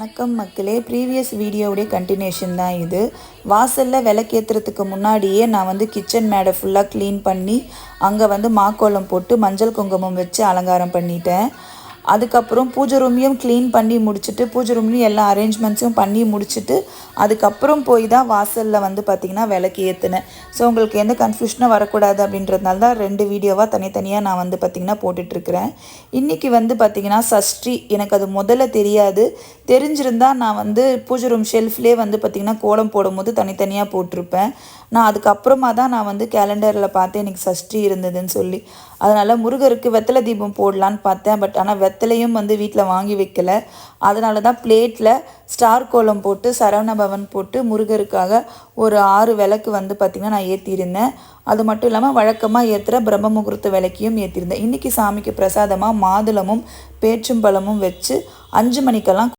வணக்கம் மக்களே, previous வீடியோவுடைய continuation தான் இது. வாசலில் விளக்கேற்றுறதுக்கு முன்னாடியே நான் வந்து கிச்சன் மேடை ஃபுல்லாக க்ளீன் பண்ணி அங்கே வந்து மாக்கோலம் போட்டு மஞ்சள் குங்குமம் வச்சு அலங்காரம் பண்ணிட்டேன். அதுக்கப்புறம் பூஜை ரூமையும் க்ளீன் பண்ணி முடிச்சுட்டு பூஜை ரூம்லேயும் எல்லா அரேஞ்ச்மெண்ட்ஸும் பண்ணி முடிச்சுட்டு அதுக்கப்புறம் போய் தான் வாசலில் வந்து பார்த்திங்கன்னா விளக்கு ஏற்றுனேன். ஸோ உங்களுக்கு எந்த கன்ஃபியூஷனும் வரக்கூடாது அப்படின்றதுனால தான் 2 வீடியோவாக தனித்தனியாக நான் வந்து பார்த்திங்கன்னா போட்டுட்ருக்கிறேன். இன்றைக்கி வந்து பார்த்திங்கன்னா சஷ்டி. எனக்கு அது முதல்ல தெரியாது. தெரிஞ்சிருந்தால் நான் வந்து பூஜை ரூம் ஷெல்ஃப்லேயே வந்து பார்த்திங்கன்னா கோலம் போடும்போது தனித்தனியாக போட்டிருப்பேன். நான் அதுக்கப்புறமா தான் நான் வந்து கேலண்டரில் பார்த்தேன் இன்றைக்கி சஷ்டி இருந்ததுன்னு சொல்லி. அதனால் முருகருக்கு வெத்தலை தீபம் போடலான்னு பார்த்தேன். பட் ஆனால் வெத்தலையும் வந்து வீட்டில் வாங்கி வைக்கல. அதனால தான் பிளேட்டில் ஸ்டார் கோலம் போட்டு சரவணபவன் போட்டு முருகருக்காக ஒரு 6 விளக்கு வந்து பார்த்திங்கன்னா நான் ஏற்றிருந்தேன். அது மட்டும் இல்லாமல் வழக்கமாக ஏற்றுற பிரம்ம முகூர்த்த விளக்கையும் ஏற்றிருந்தேன். இன்றைக்கி சாமிக்கு பிரசாதமாக மாதுளமும் பேச்சும்பழமும் வச்சு 5 மணிக்கெல்லாம்